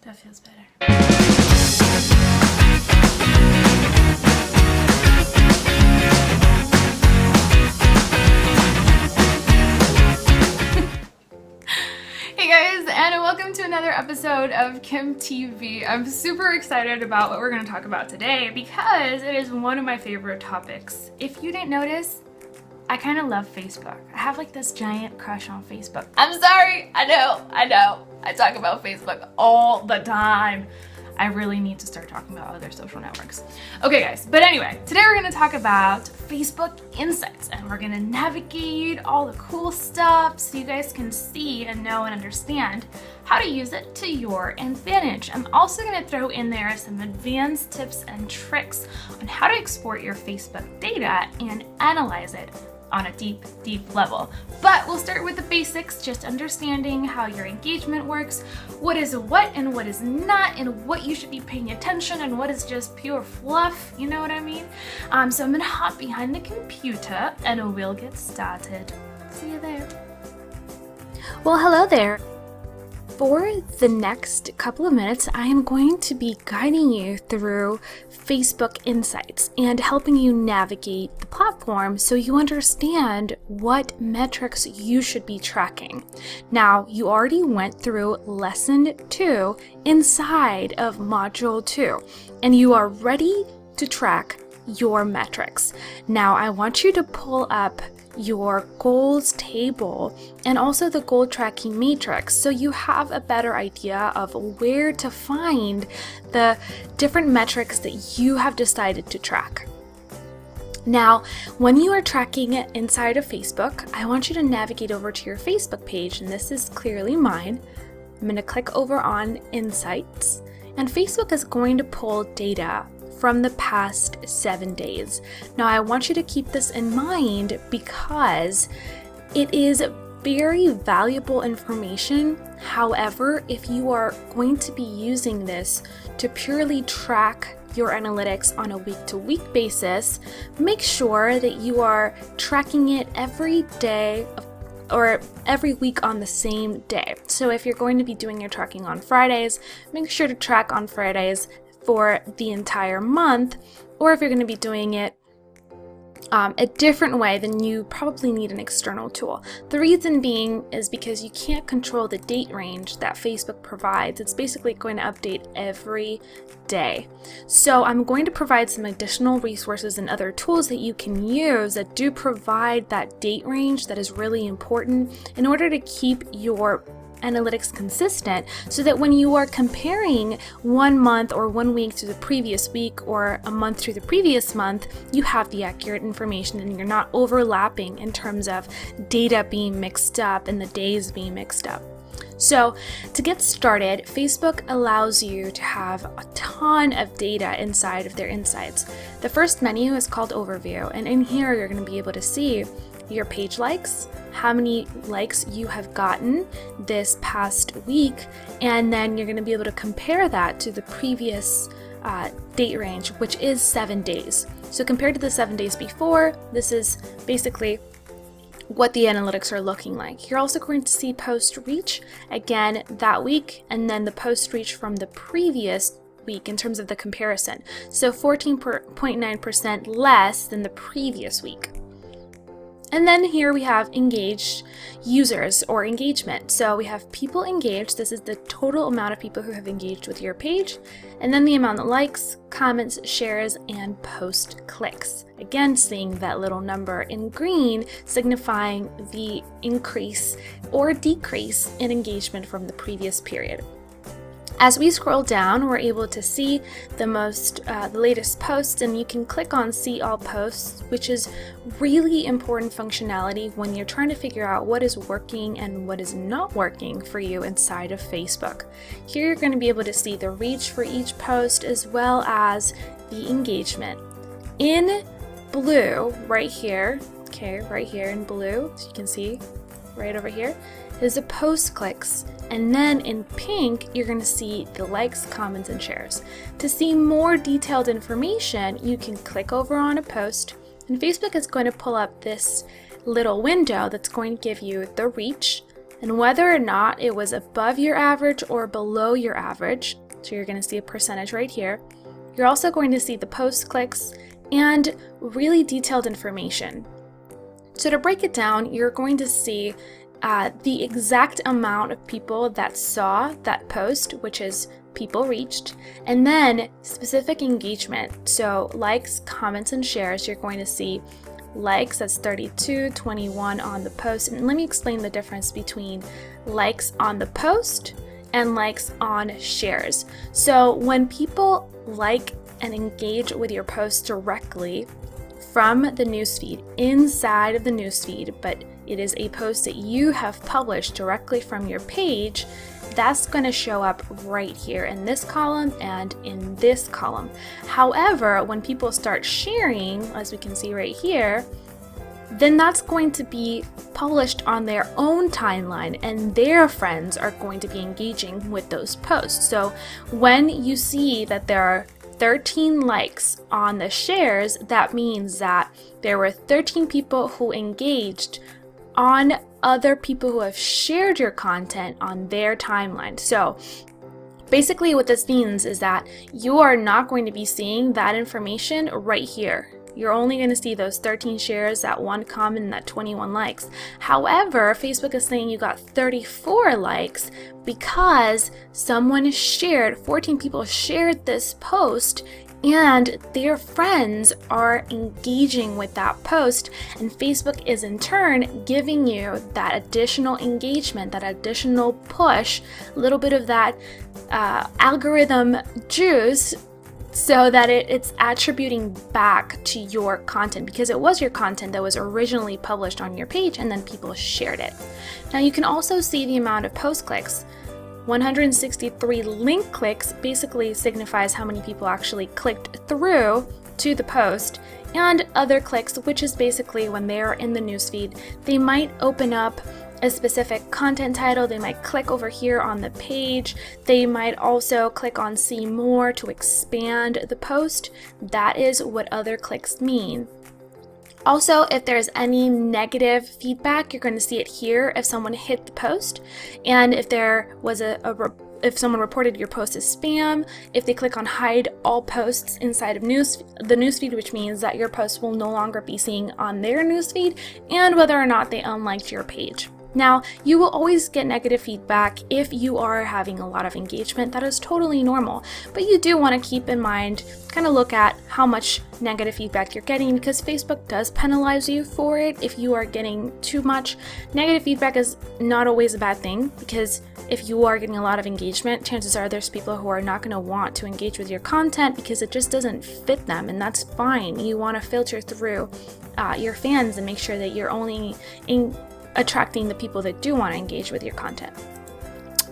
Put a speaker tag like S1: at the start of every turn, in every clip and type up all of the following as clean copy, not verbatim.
S1: That feels better. Hey guys, and welcome to another episode of Kim TV. I'm super excited about what we're going to talk about today because it is one of my favorite topics. If you didn't notice, I kind of love Facebook. I have like this giant crush on Facebook. I'm sorry, I know. I talk about Facebook all the time. I really need to start talking about other social networks. Okay guys, but anyway, today we're gonna talk about Facebook Insights and we're gonna navigate all the cool stuff so you guys can see and know and understand how to use it to your advantage. I'm also gonna throw in there some advanced tips and tricks on how to export your Facebook data and analyze it on a deep level. But we'll start with the basics, just understanding how your engagement works, what is what and what is not, and what you should be paying attention and what is just pure fluff, you know what I mean? So I'm gonna hop behind the computer and we'll get started. See you there. Well, hello there. For the next couple of minutes, I am going to be guiding you through Facebook Insights and helping you navigate the platform so you understand what metrics you should be tracking. Now, you already went through lesson 2 inside of module 2, and you are ready to track your metrics. Now, I want you to pull up your goals table and also the goal tracking matrix so you have a better idea of where to find the different metrics that you have decided to track. Now, when you are tracking it inside of Facebook, I want you to navigate over to your Facebook page, and this is clearly mine. I'm going to click over on Insights, and Facebook is going to pull data from the past 7 days. Now, I want you to keep this in mind because it is very valuable information. However, if you are going to be using this to purely track your analytics on a week-to-week basis, make sure that you are tracking it every day or every week on the same day. So if you're going to be doing your tracking on Fridays, make sure to track on Fridays for the entire month, or if you're going to be doing it a different way, then you probably need an external tool. The reason being is because you can't control the date range that Facebook provides. It's basically going to update every day. So I'm going to provide some additional resources and other tools that you can use that do provide that date range that is really important in order to keep your analytics consistent, so that when you are comparing 1 month or 1 week to the previous week or a month to the previous month, you have the accurate information and you're not overlapping in terms of data being mixed up and the days being mixed up. So to get started, Facebook allows you to have a ton of data inside of their insights. The first menu is called Overview, and in here you're going to be able to see your page likes, how many likes you have gotten this past week, and then you're going to be able to compare that to the previous date range, which is 7 days. So compared to the 7 days before, this is basically what the analytics are looking like. You're also going to see post reach again that week, and then the post reach from the previous week in terms of the comparison. So 14.9% less than the previous week. And then here we have engaged users or engagement. So we have people engaged. This is the total amount of people who have engaged with your page. And then the amount of likes, comments, shares, and post clicks. Again, seeing that little number in green signifying the increase or decrease in engagement from the previous period. As we scroll down, we're able to see the latest posts, and you can click on See All Posts, which is really important functionality when you're trying to figure out what is working and what is not working for you inside of Facebook. Here you're going to be able to see the reach for each post as well as the engagement. In blue, right here in blue, so you can see right over here, is the post clicks. And then in pink, you're going to see the likes, comments, and shares. To see more detailed information, you can click over on a post, and Facebook is going to pull up this little window that's going to give you the reach, and whether or not it was above your average or below your average. So you're going to see a percentage right here. You're also going to see the post clicks and really detailed information. So to break it down, you're going to see the exact amount of people that saw that post, which is people reached, and then specific engagement. So likes, comments, and shares, you're going to see likes, that's 32, 21 on the post. And let me explain the difference between likes on the post and likes on shares. So when people like and engage with your post directly from the newsfeed, inside of the newsfeed, but it is a post that you have published directly from your page, that's going to show up right here in this column and in this column. However, when people start sharing, as we can see right here, then that's going to be published on their own timeline, and their friends are going to be engaging with those posts. So when you see that there are 13 likes on the shares, that means that there were 13 people who engaged on other people who have shared your content on their timeline. So basically what this means is that you are not going to be seeing that information right here. You're only going to see those 13 shares, that 1 comment, and that 21 likes. However, Facebook is saying you got 34 likes because someone shared, 14 people shared this post, and their friends are engaging with that post, and Facebook is in turn giving you that additional engagement, that additional push, a little bit of that algorithm juice, so that it's attributing back to your content, because it was your content that was originally published on your page and then people shared it. Now you can also see the amount of post clicks. 163 link clicks basically signifies how many people actually clicked through to the post, and other clicks, which is basically when they are in the newsfeed, they might open up a specific content title, they might click over here on the page, they might also click on see more to expand the post. That is what other clicks mean. Also, if there's any negative feedback, you're going to see it here if someone hit the post, and if there was if someone reported your post as spam, if they click on hide all posts inside of the newsfeed, which means that your post will no longer be seen on their newsfeed, and whether or not they unliked your page. Now, you will always get negative feedback if you are having a lot of engagement. That is totally normal, but you do want to keep in mind, kind of look at how much negative feedback you're getting, because Facebook does penalize you for it if you are getting too much. Negative feedback is not always a bad thing, because if you are getting a lot of engagement, chances are there's people who are not going to want to engage with your content because it just doesn't fit them, and that's fine. You want to filter through your fans and make sure that you're only attracting the people that do want to engage with your content.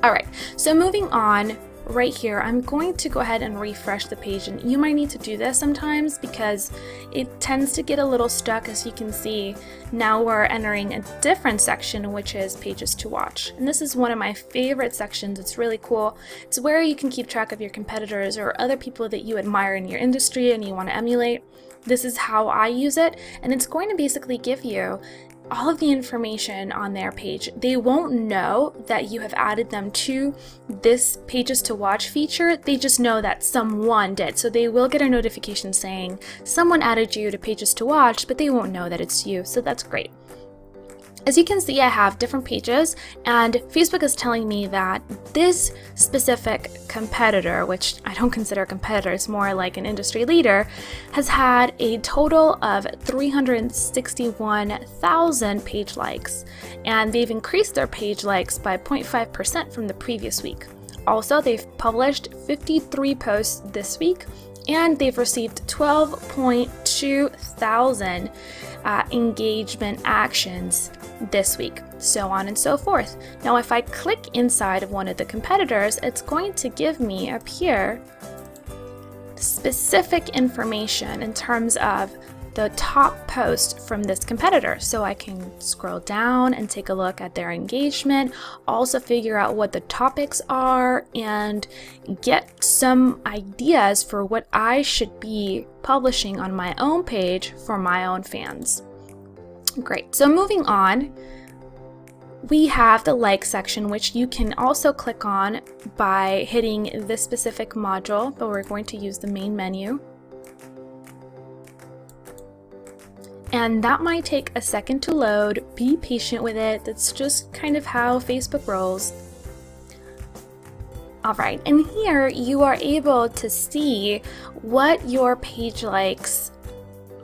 S1: All right, so moving on, right here, I'm going to go ahead and refresh the page, and you might need to do this sometimes because it tends to get a little stuck. As you can see, now we're entering a different section, which is pages to watch. And this is one of my favorite sections. It's really cool. It's where you can keep track of your competitors or other people that you admire in your industry and you want to emulate. This is how I use it, and it's going to basically give you all of the information on their page. They won't know that you have added them to this pages to watch feature. They just know that someone did. So they will get a notification saying someone added you to pages to watch, but they won't know that it's you. So that's great. As you can see, I have different pages, and Facebook is telling me that this specific competitor, which I don't consider a competitor, it's more like an industry leader, has had a total of 361,000 page likes, and they've increased their page likes by 0.5% from the previous week. Also, they've published 53 posts this week, and they've received 12.2 thousand engagement actions this week, so on and so forth. Now, if I click inside of one of the competitors, it's going to give me up here specific information in terms of the top post from this competitor. So I can scroll down and take a look at their engagement, also figure out what the topics are, and get some ideas for what I should be publishing on my own page for my own fans. Great. So moving on, we have the like section, which you can also click on by hitting this specific module, but we're going to use the main menu. And that might take a second to load. Be patient with it. That's just kind of how Facebook rolls. Alright, and here you are able to see what your page likes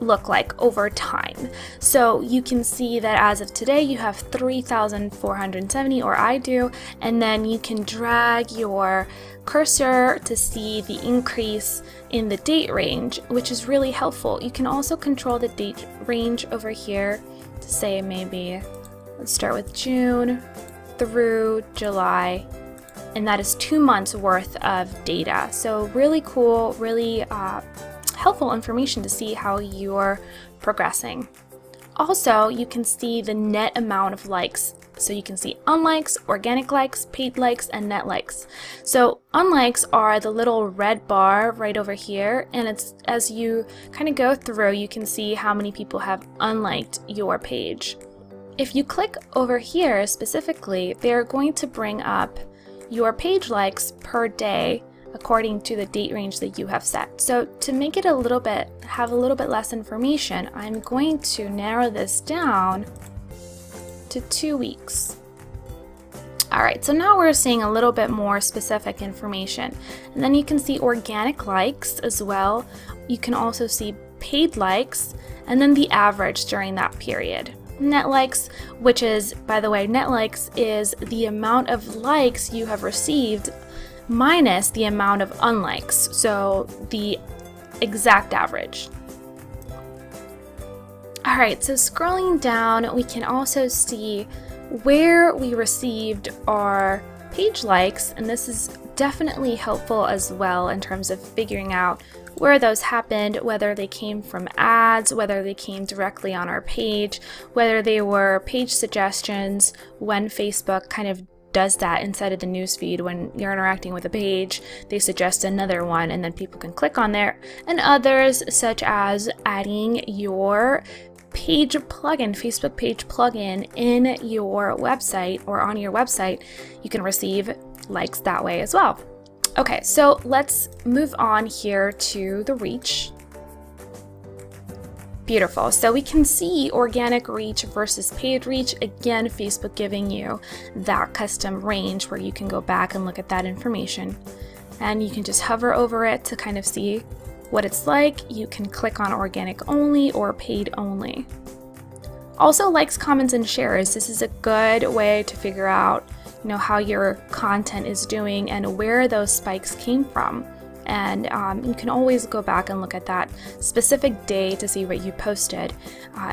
S1: look like over time. So you can see that as of today you have 3,470, or I do, and then you can drag your cursor to see the increase in the date range, which is really helpful. You can also control the date range over here to say maybe, let's start with June through July, and that is 2 months worth of data. So really cool, really helpful information to see how you're progressing. Also, you can see the net amount of likes. So you can see unlikes, organic likes, paid likes, and net likes. So unlikes are the little red bar right over here, and it's as you kind of go through, you can see how many people have unliked your page. If you click over here specifically, they're going to bring up your page likes per day according to the date range that you have set. So to make it have a little bit less information, I'm going to narrow this down to 2 weeks. Alright, so now we're seeing a little bit more specific information. And then you can see organic likes as well. You can also see paid likes, and then the average during that period. Net likes, which is, by the way, net likes is the amount of likes you have received minus the amount of unlikes, so the exact average. Alright, so scrolling down, we can also see where we received our page likes, and this is definitely helpful as well in terms of figuring out where those happened, whether they came from ads, whether they came directly on our page, whether they were page suggestions when Facebook kind of does that inside of the newsfeed. When you're interacting with a page, they suggest another one and then people can click on there, and others such as adding your page plugin, Facebook page plugin in your website or on your website. You can receive likes that way as well. Okay, so let's move on here to the reach. Beautiful. So we can see organic reach versus paid reach. Again, Facebook giving you that custom range where you can go back and look at that information. And you can just hover over it to kind of see what it's like. You can click on organic only or paid only. Also, likes, comments, and shares. This is a good way to figure out, how your content is doing and where those spikes came from. And you can always go back and look at that specific day to see what you posted.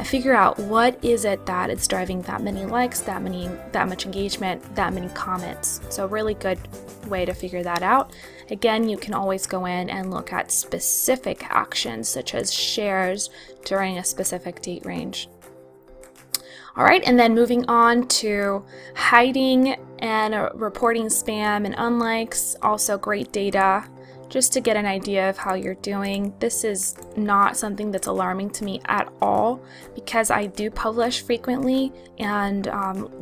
S1: Figure out what is it that it's driving that many likes, that much engagement, that many comments. So really good way to figure that out. Again, you can always go in and look at specific actions such as shares during a specific date range. All right, and then moving on to hiding and reporting spam and unlikes, also great data just to get an idea of how you're doing. This is not something that's alarming to me at all because I do publish frequently, and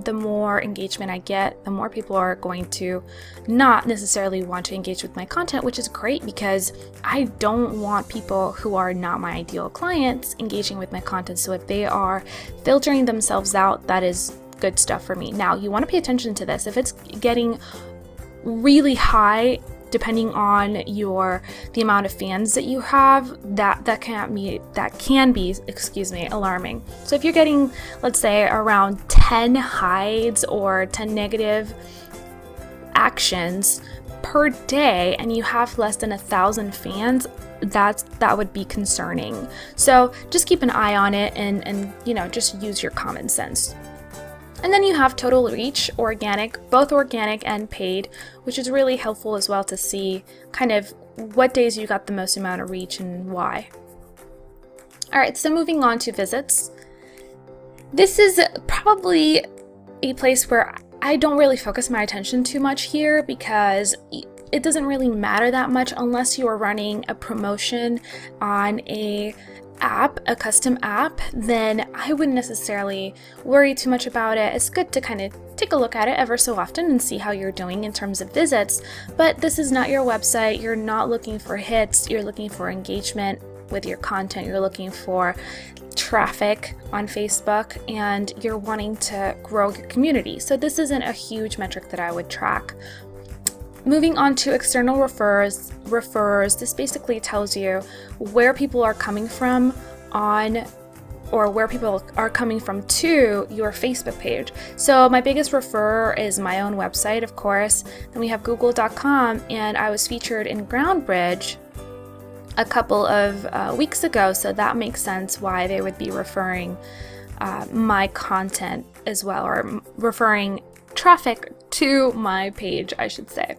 S1: the more engagement I get, the more people are going to not necessarily want to engage with my content, which is great because I don't want people who are not my ideal clients engaging with my content. So if they are filtering themselves out, that is good stuff for me. Now, you want to pay attention to this. If it's getting really high, depending on the amount of fans that you have, that can be alarming. So if you're getting, let's say, around 10 hides or 10 negative actions per day and you have less than 1,000 fans, that would be concerning. So just keep an eye on it and just use your common sense. And then you have total reach, organic, both organic and paid, which is really helpful as well to see kind of what days you got the most amount of reach and why. All right, so moving on to visits. This is probably a place where I don't really focus my attention too much here because it doesn't really matter that much unless you are running a promotion on a app, a custom app, then I wouldn't necessarily worry too much about it. It's good to kind of take a look at it ever so often and see how you're doing in terms of visits, but this is not your website. You're not looking for hits, you're looking for engagement with your content, you're looking for traffic on Facebook, and you're wanting to grow your community. So this isn't a huge metric that I would track. Moving on to external referrers, this basically tells you where people are coming from or where people are coming from to your Facebook page. So my biggest referrer is my own website, of course. Then we have google.com, and I was featured in GroundBridge a couple of weeks ago, so that makes sense why they would be referring my content as well, or referring traffic to my page, I should say.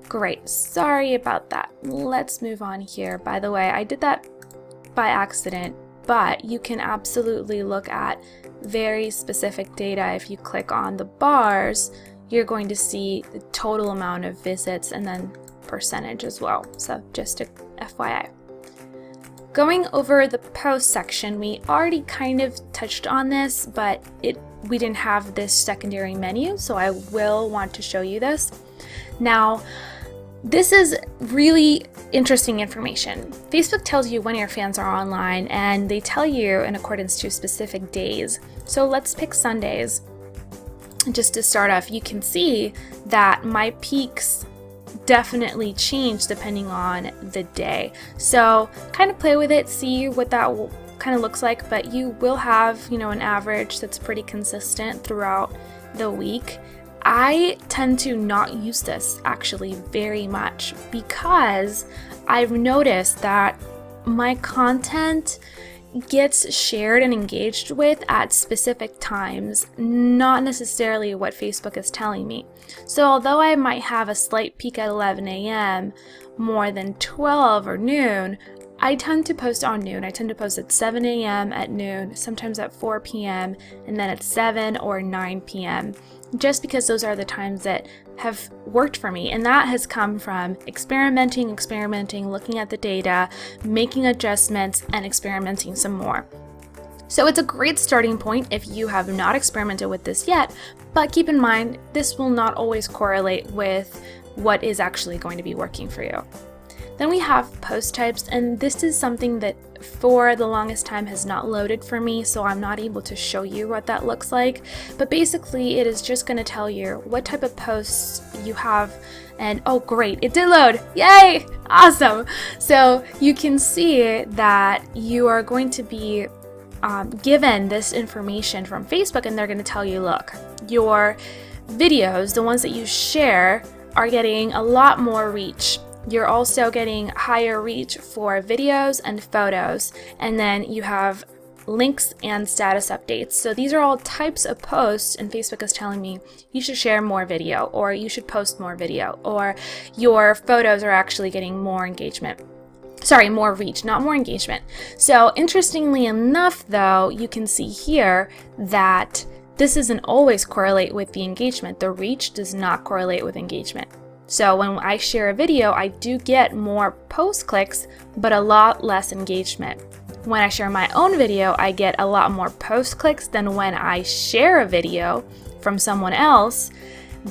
S1: Great, sorry about that. Let's move on here. By the way, I did that by accident, but you can absolutely look at very specific data. If you click on the bars, you're going to see the total amount of visits and then percentage as well. So just a FYI. Going over the post section, we already kind of touched on this, but we didn't have this secondary menu, so I will want to show you this. Now, this is really interesting information. Facebook tells you when your fans are online, and they tell you in accordance to specific days. So let's pick Sundays. Just to start off, you can see that my peaks definitely change depending on the day. So kind of play with it, see what that kind of looks like, but you will have, an average that's pretty consistent throughout the week. I tend to not use this actually very much because I've noticed that my content gets shared and engaged with at specific times, not necessarily what Facebook is telling me. So although I might have a slight peak at 11 a.m. more than 12 or noon, I tend to post on noon. I tend to post at 7 a.m., at noon, sometimes at 4 p.m., and then at 7 or 9 p.m., just because those are the times that have worked for me. And that has come from experimenting, looking at the data, making adjustments, and experimenting some more. So it's a great starting point if you have not experimented with this yet, but keep in mind, this will not always correlate with what is actually going to be working for you. Then we have post types, and this is something that for the longest time has not loaded for me, so I'm not able to show you what that looks like. But basically, it is just going to tell you what type of posts you have, and oh great, it did load! Yay! Awesome! So you can see that you are going to be given this information from Facebook, and they're going to tell you, look, your videos, the ones that you share, are getting a lot more reach. You're also getting higher reach for videos and photos, and then you have links and status updates. So these are all types of posts, and Facebook is telling me you should share more video, or you should post more video, or your photos are actually getting more engagement. Sorry, more reach, not more engagement. So interestingly enough, though, you can see here that this doesn't always correlate with the engagement. The reach does not correlate with engagement. So when I share a video, I do get more post clicks, but a lot less engagement. When I share my own video, I get a lot more post clicks than when I share a video from someone else,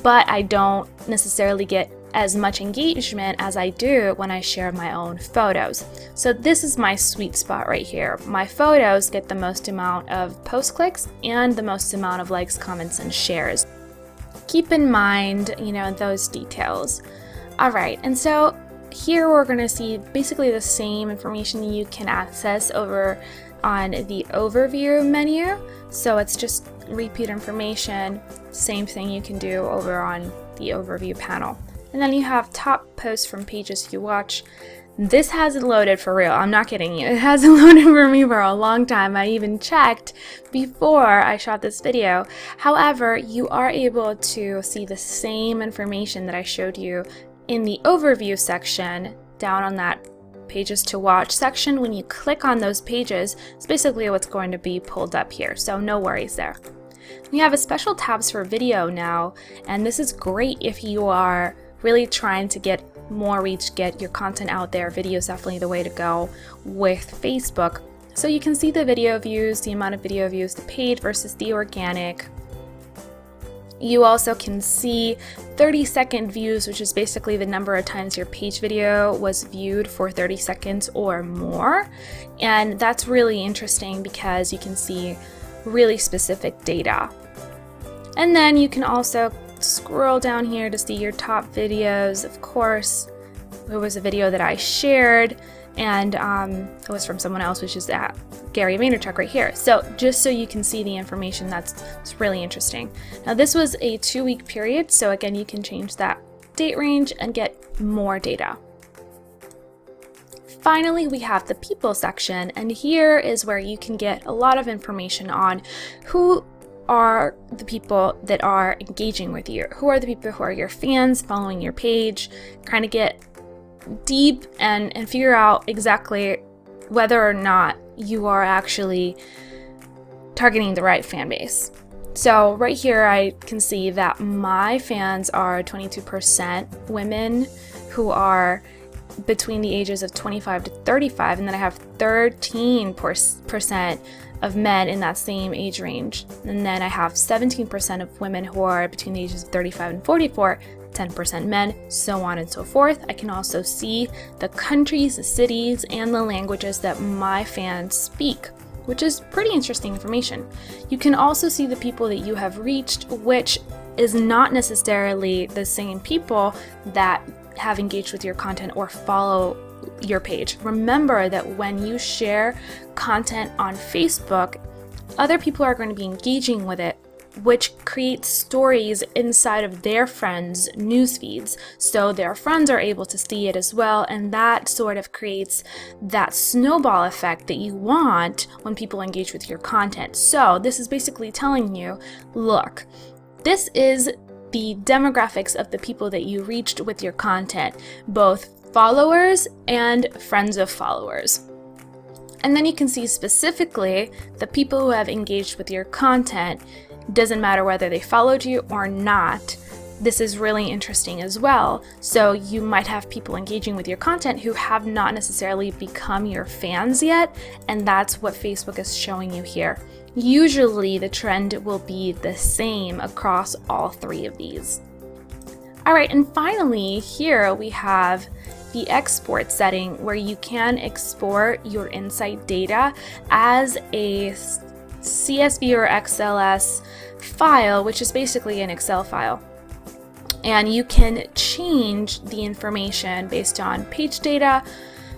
S1: but I don't necessarily get as much engagement as I do when I share my own photos. So this is my sweet spot right here. My photos get the most amount of post clicks and the most amount of likes, comments, and shares. Keep in mind, those details. All right, and so here we're going to see basically the same information you can access over on the overview menu. So it's just repeat information, same thing you can do over on the overview panel. And then you have top posts from pages you watch. This hasn't loaded for real, I'm not kidding you. It hasn't loaded for me for a long time. I even checked before I shot this video. However, you are able to see the same information that I showed you in the overview section down on that pages to watch section. When you click on those pages, it's basically what's going to be pulled up here, so no worries there. We have a special tabs for video now, and this is great if you are really trying to get more reach, get your content out there, video is definitely the way to go with Facebook. So you can see the video views, the amount of video views, the paid versus the organic. You also can see 30-second views, which is basically the number of times your page video was viewed for 30 seconds or more. And that's really interesting because you can see really specific data. And then you can also scroll down here to see your top videos. Of course, there was a video that I shared, and it was from someone else, which is that Gary Vaynerchuk right here. So just so you can see the information, that's really interesting. Now this was a 2-week period, so again, you can change that date range and get more data. Finally, we have the people section, and here is where you can get a lot of information on who are the people that are engaging with you, who are the people who are your fans following your page, kind of get deep and figure out exactly whether or not you are actually targeting the right fan base. So right here I can see that my fans are 22% women who are between the ages of 25 to 35, and then I have 13% of men in that same age range. And then I have 17% of women who are between the ages of 35 and 44, 10% men, so on and so forth. I can also see the countries, the cities, and the languages that my fans speak, which is pretty interesting information. You can also see the people that you have reached, which is not necessarily the same people that have engaged with your content or follow your page. Remember that when you share content on Facebook, other people are going to be engaging with it, which creates stories inside of their friends' news feeds. So their friends are able to see it as well, and that sort of creates that snowball effect that you want when people engage with your content. So this is basically telling you, look, this is the demographics of the people that you reached with your content, both followers and friends of followers. And then you can see specifically the people who have engaged with your content. Doesn't matter whether they followed you or not. This is really interesting as well. So you might have people engaging with your content who have not necessarily become your fans yet, and that's what Facebook is showing you here. Usually the trend will be the same across all three of these. All right, and finally here we have the export setting where you can export your insight data as a CSV or XLS file, which is basically an Excel file. And you can change the information based on page data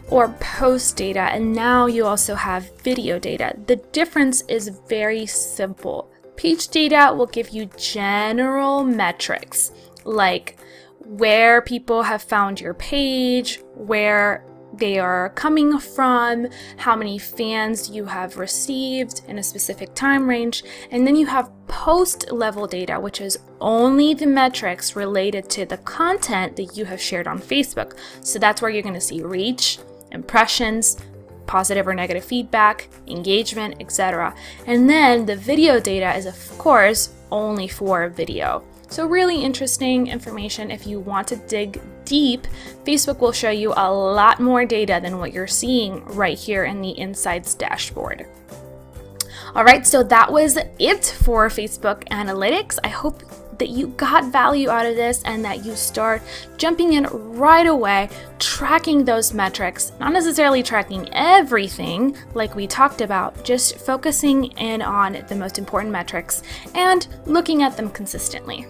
S1: or post data, and now you also have video data. The difference is very simple. Page data will give you general metrics like where people have found your page, where they are coming from, how many fans you have received in a specific time range, and then you have post level data, which is only the metrics related to the content that you have shared on Facebook. So that's where you're going to see reach, impressions, positive or negative feedback, engagement, etc. And then the video data is, of course, only for video. So really interesting information. If you want to dig deep, Facebook will show you a lot more data than what you're seeing right here in the Insights dashboard. All right, so that was it for Facebook Analytics. I hope that you got value out of this and that you start jumping in right away, tracking those metrics, not necessarily tracking everything like we talked about, just focusing in on the most important metrics and looking at them consistently.